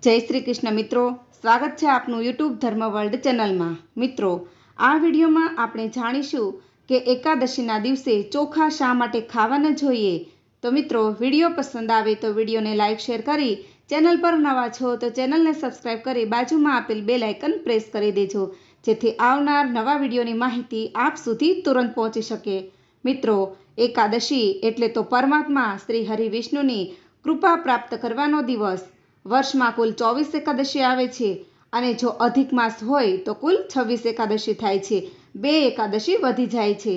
जय श्री कृष्ण मित्रों, स्वागत है आपनु यूट्यूब धर्म वर्ल्ड चेनल में। मित्रों, आ विडियो में आपणे जाणीशुं के एकादशीना दिवसे चोखा शा माटे खावा न जोईए। तो मित्रों, विडियो पसंद आवे तो विडियो ने लाइक शेर करी, चेनल पर नवा छो तो चेनल ने सब्सक्राइब करी बाजू में आपेल बेल आइकन प्रेस करी देजो, जेथी आवनार नवा विडियोनी माहिती आप सुधी तुरंत पहोंची शके। मित्रों, एकादशी एटले तो परमात्मा श्री हरि विष्णुनी कृपा प्राप्त करवानो दिवस। वर्ष में कुल 24 एकादशी आवे छे अने जो अधिक मास होय तो कुल 26 एकादशी थाय छे। 2 एकादशी वधी जाय छे।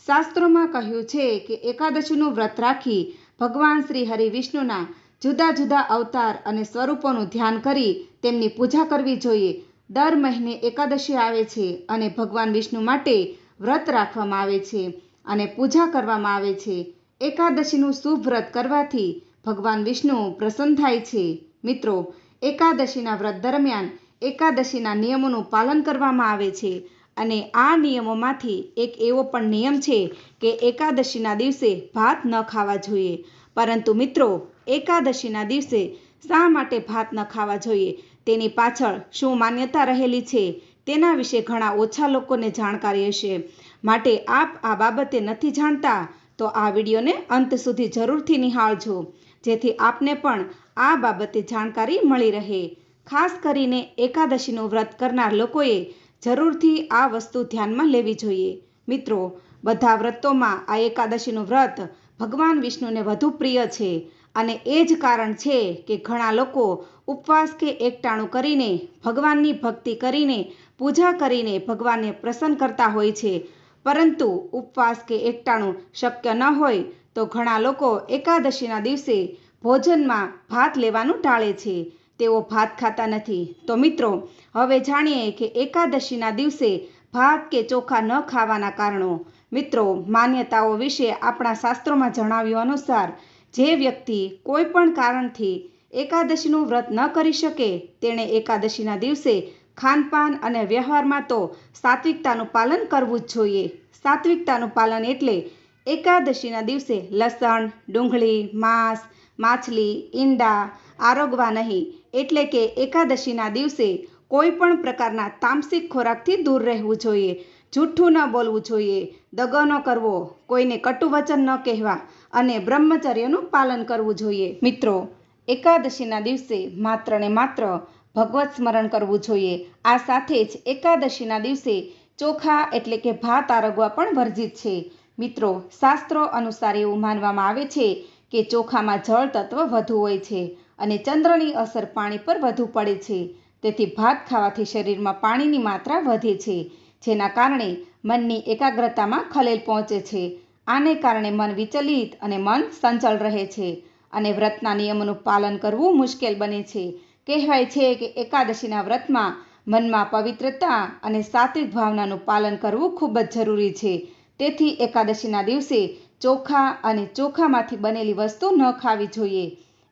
शास्त्रों में कह्युं छे कि एकादशीनुं व्रत राखी भगवान श्री हरि विष्णुना जुदा जुदा अवतार अने स्वरूपोनुं ध्यान करी तेमनी पूजा करवी जोईए। दर महीने एकादशी आवे छे अने भगवान विष्णु माटे व्रत राखवामां आवे छे अने पूजा करवामां आवे छे। एकादशीनुं शुभ व्रत करवाथी भगवान विष्णु प्रसन्न थाय छे। मित्रों, एकादशीना व्रत दरमियान एकादशीना नियमोनुं पालन करवामां आवे छे अने आ नियमोमांथी एक एवो पण नियम छे के एकादशीना दिवसे भात न खावा जोईए। परंतु मित्रों, एकादशीना दिवसे शा माटे भात न खावा जोईए तेनी पाछळ शुं मान्यता रहेली छे तेना विषे घणा ओछा लोकोने जाणकारी हशे। माटे आप आ बाबते नथी जाणता तो आ विडियोने अंत सुधी जरूरथी निहाळजो, जेथी आपने पण आ बाबते जाणकारी मळी रहे। खास करीने एकादशीनुं व्रत करनार लोकोए जरूरथी आ वस्तु ध्यानमां लेवी जोईए। मित्रों, बधा व्रतोमां आ एकादशीनुं व्रत भगवान विष्णुने वधु प्रिय छे अने ए ज कारण छे के घणा लोको उपवास के एकटाणुं करीने भगवाननी भक्ति करीने पूजा करीने भगवानने प्रसन्न करता होय छे। परंतु उपवास के एकटाणुं शक्य न होय तो घणा लोको एकादशीना दिवसे भोजन में भात लेवानुं टाळे छे, तेओ भात खाता नथी। तो मित्रों, हवे जाणीए के एकादशीना दिवसे भात के चोखा न खावाना कारणों। मित्रों, मान्यताओं विषे आपणा शास्त्रोमां जणाव्युं अनुसार जे व्यक्ति कोईपण कारणथी एकादशीनुं व्रत न करी शके तेणे एकादशीना दिवसे खानपान अने व्यवहारमां तो सात्विकतानुं पालन करवुं ज जोईए। सात्विकतानुं पालन एटले एकादशीना दिवसे लसण, डુંગળી, मांस, माछली, ईंडा आरोगवा नहीं, एटले के एकादशीना दिवसे कोईपण प्रकारना तामसिक खोराकथी दूर रहेवुं जोईए। जूठुं न बोलवुं जोईए, दगो न करवो, कोईने कटु वचन न कहेवा अने ब्रह्मचर्यनुं पालन करवुं जोईए। मित्रों, एकादशीना दिवसे मात्र ने मात्र भगवत स्मरण करवुं जोईए। आ साथे ज एकादशीना दिवसे चोखा एटले के भात आरोगवा पण वर्जित छे। मित्रों, शास्त्रों अनुसार एवुं मानवामां आवे छे के चोखामां जळ तत्व वधु होय छे अने चंद्रनी असर पाणी पर वधु पड़े छे, तेथी भात खावाथी शरीरमां पाणीनी मात्रा वधे छे, जेना कारणे मननी एकाग्रतामां खलेल पहोंचे छे। आने कारणे मन विचलित अने मन संचल रहे छे अने व्रतना नियमोनुं पालन करवुं मुश्केल बने छे। कहेवाय छे के एकादशीना व्रतमां मनमा पवित्रता अने सात्विक भावनानुं पालन करवुं खूब ज जरूरी छे। तेथी एकादशीना दिवसे चोखा अने चोखामांथी बनेली वस्तु न खावी जोईए।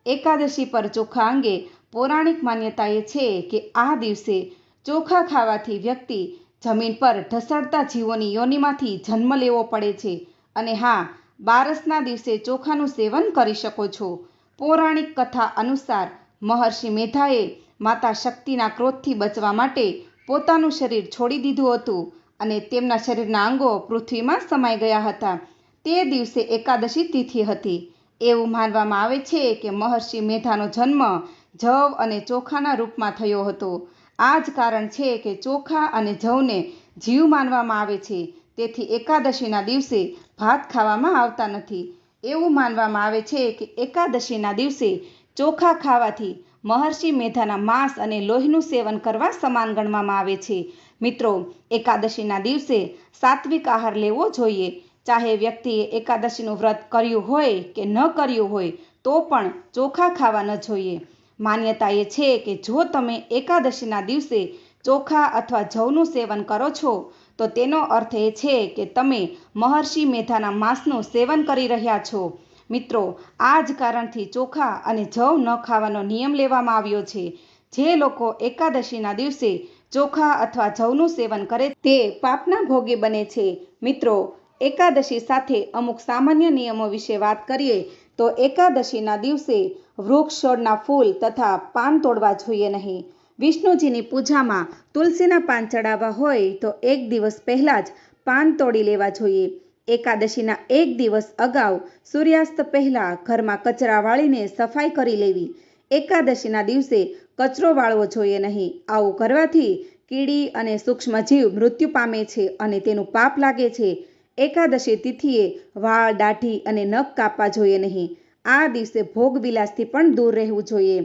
एकादशी पर चोखा अंगे पौराणिक मान्यता ए छे के आ दिवसे चोखा खावाथी व्यक्ति जमीन पर ढसड़ता जीवोनी योनिमांथी जन्म लेवो पड़े छे अने हाँ, बारसना दिवसे चोखानुं सेवन करी शको छो। पौराणिक कथा अनुसार महर्षि मेधाए माता शक्तिना क्रोधथी बचवा माटे पोतानुं शरीर छोड़ी दीधुं हतुं अने तेमना शरीરના अंगो पृथ्वीमां समाई गया हता। ते दिवसे एकादशी तिथि हती। एवुं मानवामां आवे छे के महर्षि मेधानो जन्म जव अने चोखाना रूपमां थयो हतो। आ ज कारण छे के चोखा अने जवने जीव मानवामां आवे छे, तेथी एकादशीना दिवसे भात खावामां आवता नथी। एवुं मानवामां आवे छे के एकादशीना दिवसे चोखा खावाथी महर्षि मेधाना मांस अने लोहीनुं सेवन करवा समान गणवामां आवे छे। मित्रों, एकादशीना दिवसे सात्विक आहार लेवो जोईए। चाहे व्यक्तिए एकादशीनुं व्रत कर्युं होय के न कर्युं होय तो पण चोखा खावा न जोईए। मान्यता ए छे के जो तमे एकादशीना दिवसे चोखा अथवा जवनुं सेवन करो छो तो तेनो अर्थ ए छे के तमे महर्षि मेधाना मांसनुं सेवन करी रह्या छो। मित्रों, आ ज कारणथी चोखा अने जव न खावानो नियम लेवामां आव्यो छे। जे लोको एकादशीना दिवसे चोखा अथवा जवनुं सेवन करे ते पापना भोगी बने छे। मित्रों, एकादशी साथे अमुक सामान्य नियमों विषे वात करीए તો એકાદશીના દિવસે વૃક્ષ છોડના ફૂલ તથા પાન તોડવા જોઈએ નહીં. વિષ્ણુજીની પૂજામાં તુલસીના પાન ચડાવવા હોય તો એક દિવસ પહેલાં જ પાન તોડી લેવા જોઈએ. એકાદશીના એક દિવસ અગાઉ સૂર્યાસ્ત પહેલાં ઘરમાં કચરા વાળીને સફાઈ કરી લેવી. એકાદશીના દિવસે કચરો વાળવો જોઈએ નહીં. આવું કરવાથી કીડી અને સૂક્ષ્મજીવ મૃત્યુ પામે છે અને તેનું પાપ લાગે છે. એકાદશી તિથિએ વાળ, દાઢી અને નખ કાપવા જોઈએ નહીં. આ દિવસે ભોગવિલાસથી પણ દૂર રહેવું જોઈએ.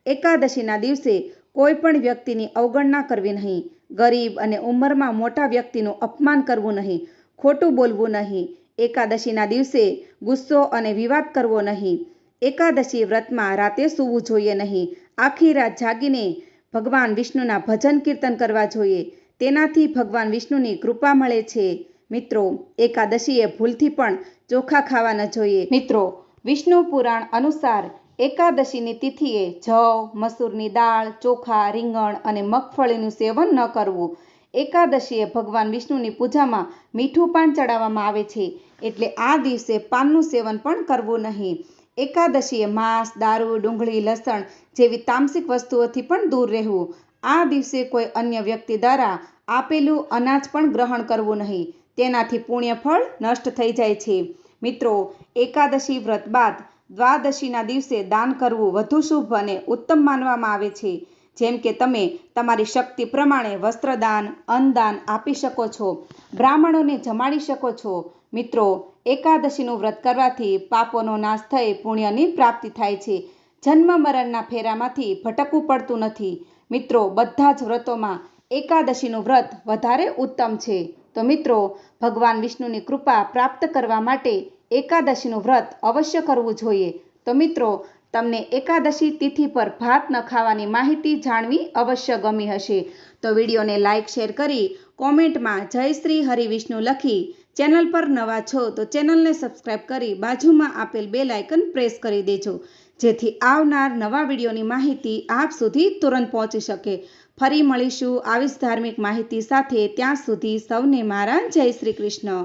એકાદશીના દિવસે કોઈ પણ વ્યક્તિની અવગણના કરવી નહીં. ગરીબ અને ઉંમરમાં મોટા વ્યક્તિનું અપમાન કરવું નહીં. ખોટું બોલવું નહીં. એકાદશીના દિવસે ગુસ્સો અને વિવાદ કરવો નહીં. એકાદશી વ્રતમાં રાતે સૂવું જોઈએ નહીં. આખી રાત જાગીને ભગવાન વિષ્ણુના ભજન કીર્તન કરવા જોઈએ. તેનાથી ભગવાન વિષ્ણુની કૃપા મળે છે. મિત્રો, એકાદશીએ ભૂલથી પણ ચોખા ખાવા ન જોઈએ. મિત્રો, વિષ્ણુ પુરાણ અનુસાર એકાદશીની તિથિએ જવ, મસૂરની દાળ, ચોખા, રીંગણ અને મગફળીનું સેવન ન કરવું. એકાદશીએ ભગવાન વિષ્ણુની પૂજામાં મીઠું પાન ચડાવવામાં આવે છે, એટલે આ દિવસે પાનનું સેવન પણ કરવું નહીં. એકાદશીએ માંસ, દારૂ, ડુંગળી, લસણ જેવી તામસિક વસ્તુઓથી પણ દૂર રહેવું. આ દિવસે કોઈ અન્ય વ્યક્તિ દ્વારા આપેલું અનાજ પણ ગ્રહણ કરવું નહીં. તેનાથી પુણ્યફળ નષ્ટ થઈ જાય છે. મિત્રો, એકાદશી વ્રત બાદ દ્વાદશીના દિવસે દાન કરવું વધુ શુભ અને ઉત્તમ માનવામાં આવે છે. જેમ કે તમે તમારી શક્તિ પ્રમાણે વસ્ત્રદાન, અન્નદાન આપી શકો છો, બ્રાહ્મણોને જમાડી શકો છો. મિત્રો, એકાદશીનું વ્રત કરવાથી પાપોનો નાશ થઈ પુણ્યની પ્રાપ્તિ થાય છે. જન્મ મરણના ફેરામાંથી ભટકવું પડતું નથી. મિત્રો, બધા જ વ્રતોમાં એકાદશીનું વ્રત વધારે ઉત્તમ છે. તો મિત્રો, ભગવાન વિષ્ણુની કૃપા પ્રાપ્ત કરવા માટે એકાદશીનું વ્રત અવશ્ય કરવું જોઈએ. તો મિત્રો, તમને એકાદશી તિથિ પર ભાત ન ખાવાની માહિતી જાણવી અવશ્ય ગમી હશે. તો વિડીયોને લાઇક, શેર કરી કોમેન્ટમાં જય શ્રી હરિવિષ્ણુ લખી ચેનલ પર નવા છો તો ચેનલને સબસ્ક્રાઈબ કરી બાજુમાં આપેલ બેલ આઇકન પ્રેસ કરી દેજો, જેથી આવનાર નવા વિડીયોની માહિતી આપ સુધી તુરંત પહોંચી શકે. ફરી મળીશું આવી જ ધાર્મિક માહિતી સાથે. ત્યાં સુધી સૌને મારા જય શ્રી કૃષ્ણ.